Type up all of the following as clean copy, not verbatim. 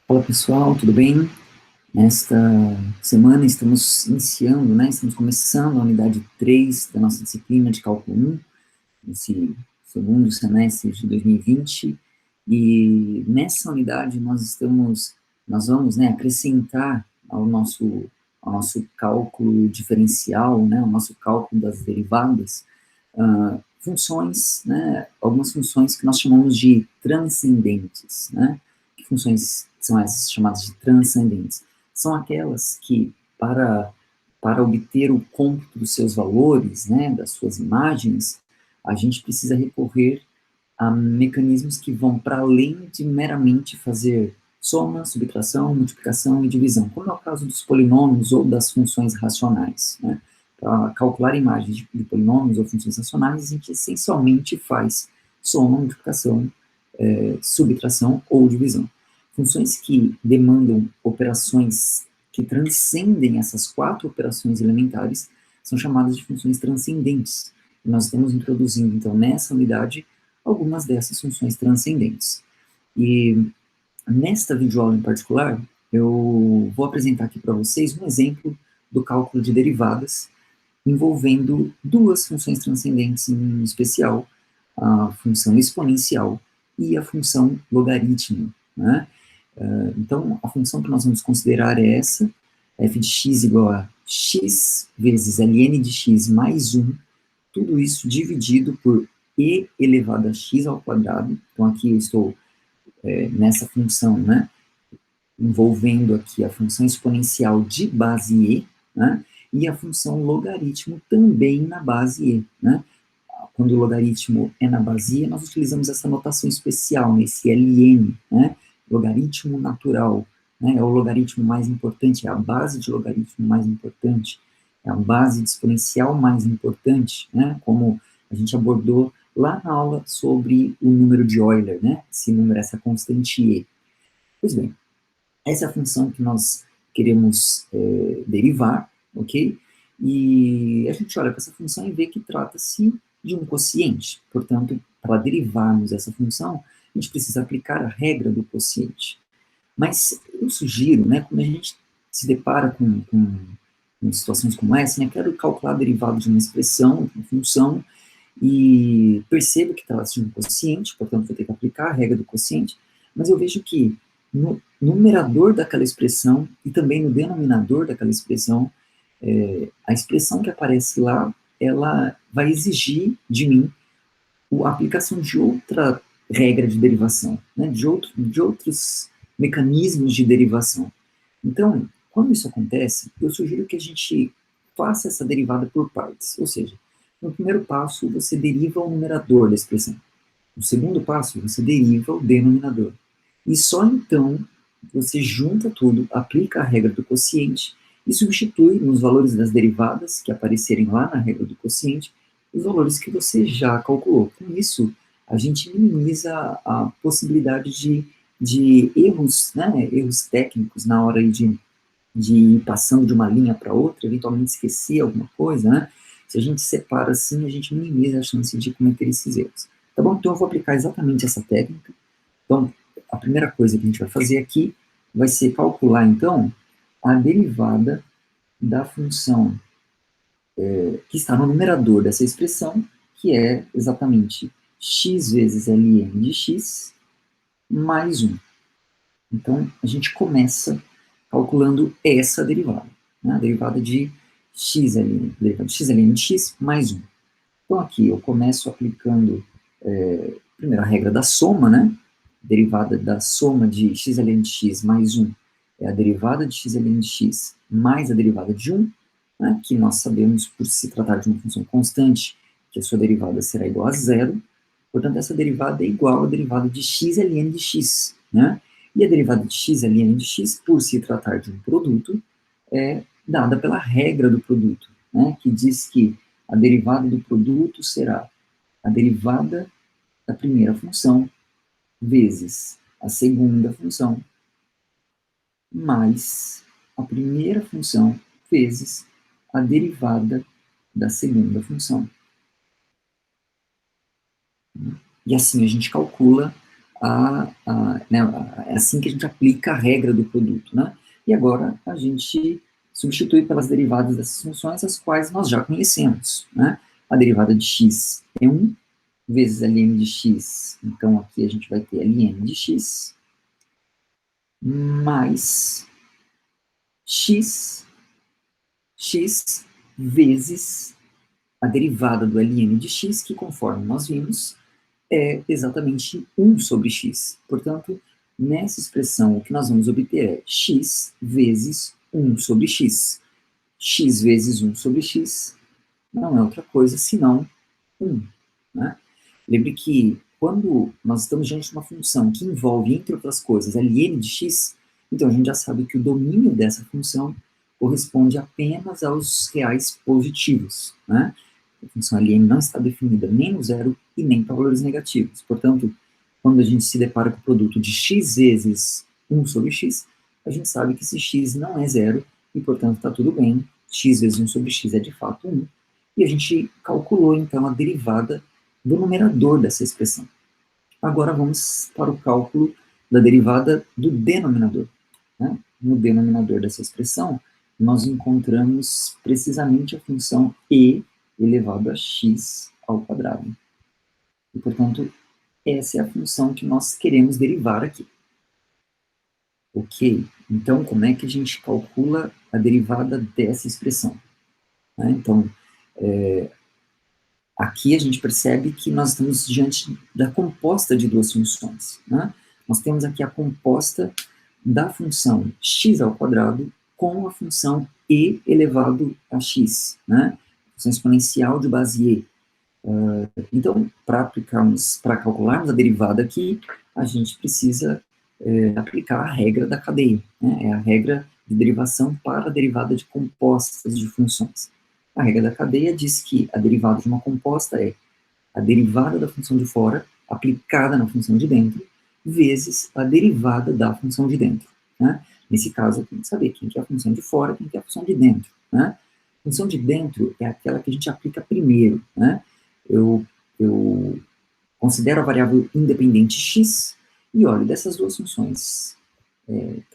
Olá pessoal, tudo bem? Nesta semana estamos iniciando, estamos começando a unidade 3 da nossa disciplina de cálculo 1, nesse segundo semestre de 2020, e nessa unidade nós vamos, acrescentar ao nosso cálculo diferencial, ao nosso cálculo das derivadas, funções, algumas funções que nós chamamos de transcendentes, Que funções são essas chamadas de transcendentes? São aquelas que, para obter o cômputo dos seus valores, das suas imagens, a gente precisa recorrer a mecanismos que vão para além de meramente fazer soma, subtração, multiplicação e divisão, como é o caso dos polinômios ou das funções racionais. Para calcular imagens de polinômios ou funções racionais, a gente essencialmente faz soma, multiplicação, subtração ou divisão. Funções que demandam operações que transcendem essas quatro operações elementares são chamadas de funções transcendentes. E nós estamos introduzindo, então, nessa unidade, algumas dessas funções transcendentes. E nesta videoaula em particular, eu vou apresentar aqui para vocês um exemplo do cálculo de derivadas envolvendo duas funções transcendentes em especial, a função exponencial e a função logaritmo, Então, a função que nós vamos considerar é essa, f de x igual a x vezes ln de x mais 1, tudo isso dividido por e elevado a x ao quadrado. Então, aqui eu estou nessa função, envolvendo aqui a função exponencial de base e, e a função logaritmo também na base e, Quando o logaritmo é na base e, nós utilizamos essa notação especial, esse ln, logaritmo natural, é o logaritmo mais importante, é a base de logaritmo mais importante, é a base de exponencial mais importante, como a gente abordou lá na aula sobre o número de Euler, esse número, essa constante e. Pois bem, essa é a função que nós queremos derivar, ok? E a gente olha para essa função e vê que trata-se de um quociente. Portanto, para derivarmos essa função, a gente precisa aplicar a regra do quociente. Mas eu sugiro, quando a gente se depara com situações como essa, quero calcular a derivada de uma expressão, de uma função, e percebo que trata-se de um quociente, portanto, vou ter que aplicar a regra do quociente, mas eu vejo que no numerador daquela expressão e também no denominador daquela expressão, a expressão que aparece lá, ela vai exigir de mim a aplicação de outra regra de derivação, de outros mecanismos de derivação. Então, quando isso acontece, eu sugiro que a gente faça essa derivada por partes, ou seja, no primeiro passo, você deriva o numerador da expressão. No segundo passo, você deriva o denominador. E só então você junta tudo, aplica a regra do quociente e substitui nos valores das derivadas que aparecerem lá na regra do quociente os valores que você já calculou. Com isso, a gente minimiza a possibilidade de erros, erros técnicos na hora de ir passando de uma linha para outra, eventualmente esquecer alguma coisa, Se a gente separa assim, a gente minimiza a chance de cometer esses erros. Tá bom? Então eu vou aplicar exatamente essa técnica. Então, a primeira coisa que a gente vai fazer aqui vai ser calcular, então, a derivada da função que está no numerador dessa expressão, que é exatamente x vezes ln de x mais 1. Então, a gente começa calculando essa derivada, a derivada de xln de x mais 1. Então, aqui eu começo aplicando primeiro a regra da soma, derivada da soma de xln de x mais 1 é a derivada de xln de x mais a derivada de 1, que nós sabemos, por se tratar de uma função constante, que a sua derivada será igual a zero. Portanto, essa derivada é igual à derivada de xln de x, E a derivada de xln de x, por se tratar de um produto, é dada pela regra do produto, que diz que a derivada do produto será a derivada da primeira função vezes a segunda função mais a primeira função vezes a derivada da segunda função. E assim a gente calcula é assim que a gente aplica a regra do produto, né? E agora a gente substitui pelas derivadas dessas funções, as quais nós já conhecemos, né? A derivada de x é 1 vezes ln de x, então aqui a gente vai ter ln de x, mais x vezes a derivada do ln de x, que conforme nós vimos, é exatamente 1 sobre x. Portanto, nessa expressão, o que nós vamos obter é x vezes 1 sobre x. X vezes 1 sobre x não é outra coisa senão 1. Né? Lembre que quando nós estamos diante de uma função que envolve, entre outras coisas, ln de x, então a gente já sabe que o domínio dessa função corresponde apenas aos reais positivos. Né? A função ln não está definida nem no zero e nem para valores negativos. Portanto, quando a gente se depara com o produto de x vezes 1 sobre x, a gente sabe que esse x não é zero e, portanto, está tudo bem. X vezes 1 sobre x é de fato 1. E a gente calculou, então, a derivada do numerador dessa expressão. Agora vamos para o cálculo da derivada do denominador. Né? No denominador dessa expressão, nós encontramos precisamente a função e elevado a x ao quadrado. E, portanto, essa é a função que nós queremos derivar aqui. Ok? Então, como é que a gente calcula a derivada dessa expressão? Então, aqui a gente percebe que nós estamos diante da composta de duas funções. Né? Nós temos aqui a composta da função x ao quadrado com a função e elevado a x, né? Função exponencial de base e. Então, para calcularmos a derivada aqui, a gente precisa aplicar a regra da cadeia, né? É a regra de derivação para a derivada de compostas de funções. A regra da cadeia diz que a derivada de uma composta é a derivada da função de fora aplicada na função de dentro, vezes a derivada da função de dentro. Né? Nesse caso, tem que saber quem que é a função de fora e quem que é a função de dentro. Né? A função de dentro é aquela que a gente aplica primeiro. Né? Eu considero a variável independente x e olho dessas duas funções,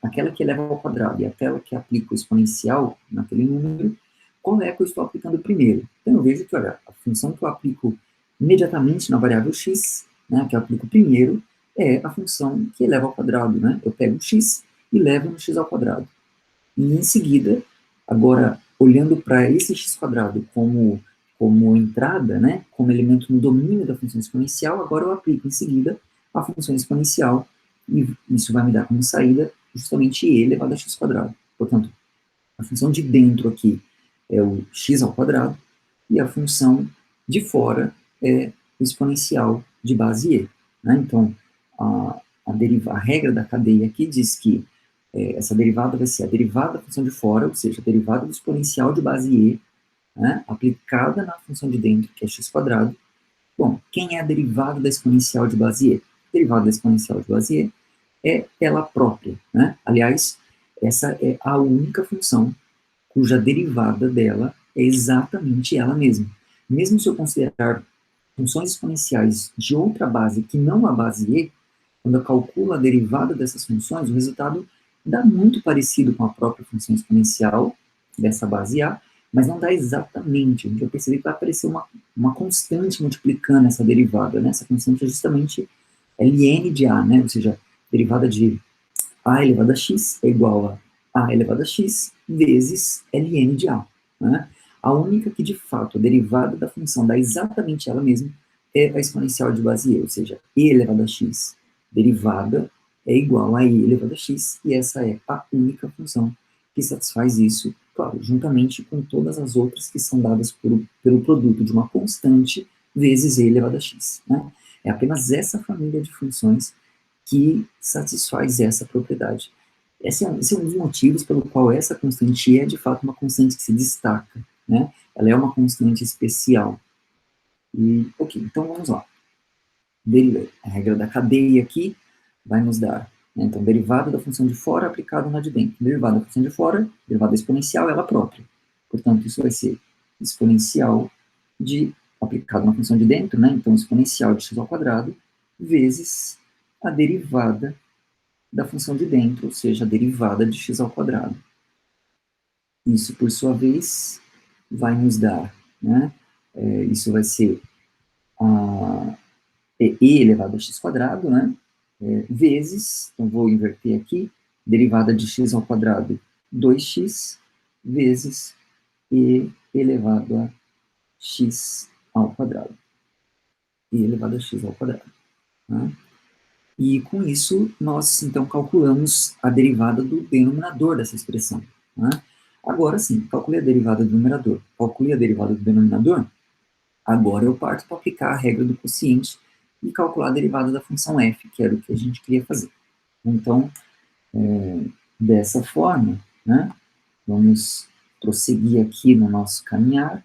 aquela que eleva ao quadrado e aquela que aplica o exponencial naquele número, qual é que eu estou aplicando primeiro? Então eu vejo que, olha, a função que eu aplico imediatamente na variável x, né, que eu aplico primeiro, é a função que eleva ao quadrado, né? Eu pego o x e levo no x ao quadrado. E em seguida, agora, olhando para esse x quadrado como entrada, né, como elemento no domínio da função exponencial, agora eu aplico em seguida a função exponencial e isso vai me dar como saída justamente e elevado a x quadrado. Portanto, a função de dentro aqui é o x ao quadrado e a função de fora é o exponencial de base e. Né? Então, a regra da cadeia aqui diz que essa derivada vai ser a derivada da função de fora, ou seja, a derivada do exponencial de base e, né, aplicada na função de dentro, que é x quadrado. Bom, quem é a derivada da exponencial de base e? A derivada da exponencial de base e é ela própria. Né? Aliás, essa é a única função cuja derivada dela é exatamente ela mesma. Mesmo se eu considerar funções exponenciais de outra base que não a base e, quando eu calculo a derivada dessas funções, o resultado dá muito parecido com a própria função exponencial dessa base a, mas não dá exatamente. A gente vai perceber que vai aparecer uma constante multiplicando essa derivada. Né? Essa constante é justamente ln de a, né? Ou seja, derivada de a elevado a x é igual a elevado a x vezes ln de a. Né? A única que, de fato, a derivada da função dá exatamente ela mesma é a exponencial de base e, ou seja, e elevado a x derivada é igual a e elevado a x, e essa é a única função que satisfaz isso, claro, juntamente com todas as outras que são dadas pelo produto de uma constante vezes e elevado a x. Né? É apenas essa família de funções que satisfaz essa propriedade. Esse é um dos motivos pelo qual essa constante é, de fato, uma constante que se destaca. Né? Ela é uma constante especial. E, ok, então vamos lá. A regra da cadeia aqui vai nos dar, né, então, derivada da função de fora aplicada na de dentro. Derivada da função de fora, derivada exponencial, ela própria. Portanto, isso vai ser exponencial aplicado na função de dentro, né, então exponencial de x ao quadrado, vezes a derivada da função de dentro, ou seja, a derivada de x ao quadrado. Isso, por sua vez, vai nos dar, né, isso vai ser a e elevado a x quadrado, né, vezes, então vou inverter aqui, derivada de x ao quadrado, 2x, vezes e elevado a x ao quadrado. E elevado a x ao quadrado. Tá? E com isso, nós então calculamos a derivada do denominador dessa expressão. Tá? Agora sim, calculei a derivada do numerador, calculei a derivada do denominador, agora eu parto para aplicar a regra do quociente e calcular a derivada da função f, que era o que a gente queria fazer. Então, dessa forma, né, vamos prosseguir aqui no nosso caminhar.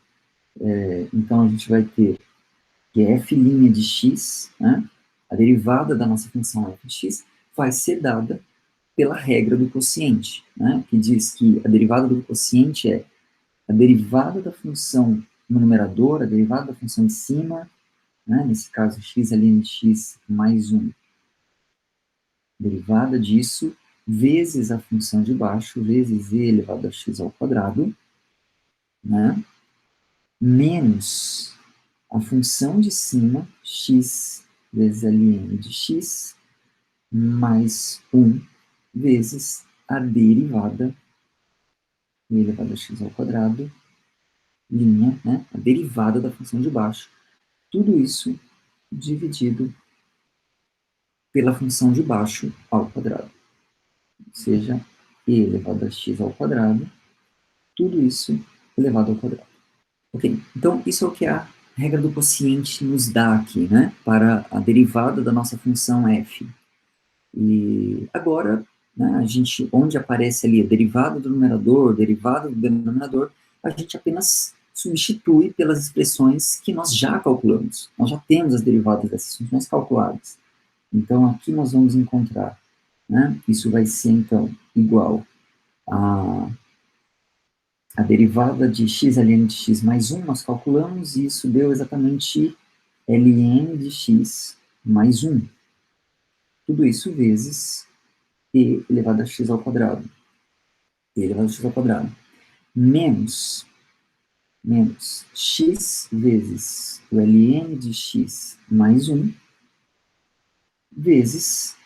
Então, a gente vai ter que é f' de x, né, a derivada da nossa função f de x, vai ser dada pela regra do quociente, né, que diz que a derivada do quociente é a derivada da função no numerador, a derivada da função de cima, né, nesse caso x' de x mais 1, derivada disso, vezes a função de baixo, vezes e elevado a x ao quadrado, né, menos a função de cima, x vezes ln de x, mais 1 vezes a derivada e elevado a x ao quadrado, linha, né, a derivada da função de baixo. Tudo isso dividido pela função de baixo ao quadrado. Ou seja, e elevado a x ao quadrado, tudo isso elevado ao quadrado. Ok, então isso é o que a regra do quociente nos dá aqui, né, para a derivada da nossa função f. E agora, né, a gente, onde aparece ali a derivada do numerador, derivada do denominador, a gente apenas substitui pelas expressões que nós já calculamos. Nós já temos as derivadas dessas funções calculadas. Então, aqui nós vamos encontrar, né, isso vai ser, então, igual a derivada de x ln de x mais 1, nós calculamos, e isso deu exatamente ln de x mais 1. Tudo isso vezes e elevado a x ao quadrado. E elevado a x ao quadrado. Menos x vezes o ln de x mais 1, vezes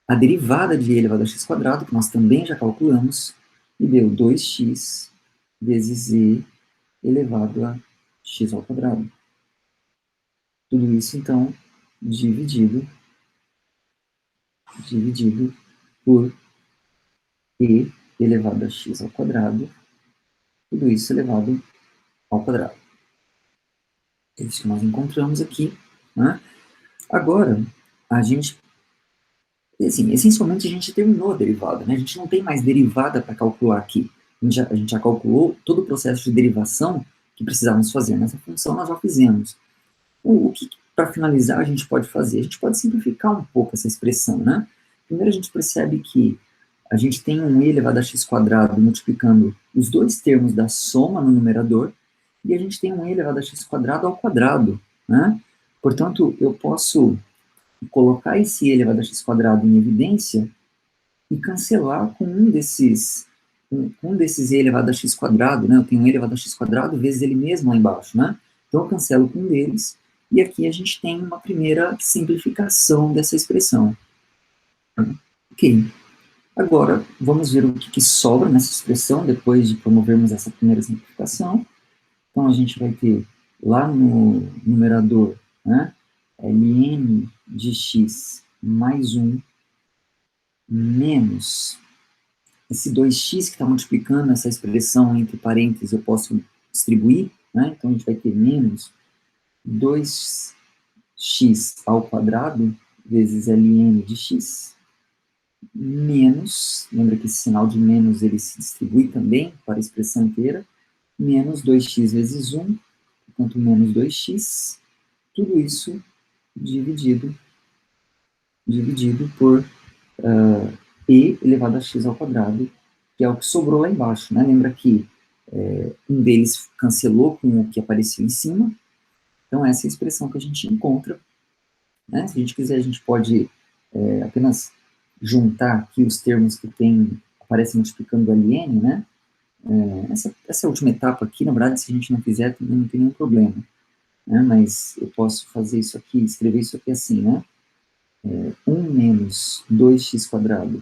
a derivada de e elevado a x quadrado, que nós também já calculamos, e deu 2x vezes e elevado a x ao quadrado. Tudo isso, então, dividido por e elevado a x ao quadrado, tudo isso elevado ao quadrado. É isso que nós encontramos aqui, né? Agora, a gente, assim, essencialmente a gente terminou a derivada, né? A gente não tem mais derivada para calcular aqui. A gente já calculou todo o processo de derivação que precisávamos fazer. Nessa função nós já fizemos. O que, para finalizar, a gente pode fazer? A gente pode simplificar um pouco essa expressão, né? Primeiro a gente percebe que a gente tem um e elevado a x quadrado multiplicando os dois termos da soma no numerador, e a gente tem um e elevado a x quadrado ao quadrado, né? Portanto, eu posso colocar esse e elevado a x quadrado em evidência e cancelar com um desses e elevado a x quadrado, né? Eu tenho um e elevado a x quadrado vezes ele mesmo lá embaixo, né? Então eu cancelo com um deles, e aqui a gente tem uma primeira simplificação dessa expressão. Ok. Agora, vamos ver o que sobra nessa expressão, depois de promovermos essa primeira simplificação. Então, a gente vai ter lá no numerador, né, ln de x mais 1 menos esse 2x que está multiplicando essa expressão entre parênteses, eu posso distribuir, né, então a gente vai ter menos 2x ao quadrado vezes ln de x, menos, lembra que esse sinal de menos ele se distribui também para a expressão inteira, menos 2x vezes 1, portanto, menos 2x, tudo isso dividido por e elevado a x ao quadrado, que é o que sobrou lá embaixo, né? Lembra que um deles cancelou com o que apareceu em cima, então essa é a expressão que a gente encontra, né? Se a gente quiser, a gente pode apenas juntar aqui os termos que aparecem multiplicando o ln, né? Essa última etapa aqui, na verdade, se a gente não fizer, também não tem nenhum problema, né? Mas eu posso fazer isso aqui, escrever isso aqui assim, né? 1 menos 2x²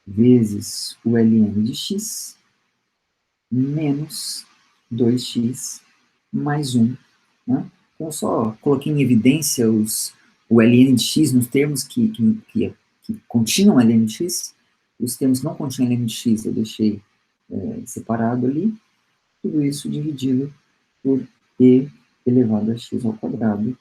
vezes o ln de x menos 2x mais 1, né? Então, eu só coloquei em evidência o ln de x nos termos que continham ln de x, os termos que não continham ln de x eu deixei separado ali, tudo isso dividido por e elevado a x ao quadrado,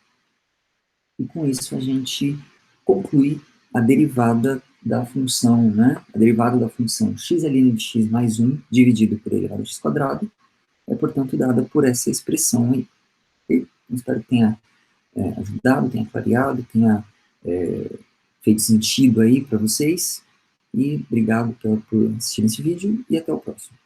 e com isso a gente conclui a derivada da função, né? A derivada da função x ln de x mais 1 dividido por e elevado a x quadrado é, portanto, dada por essa expressão aí. Eu espero que tenha ajudado, tenha clareado, tenha feito sentido aí para vocês, e obrigado por assistir esse vídeo, e até o próximo.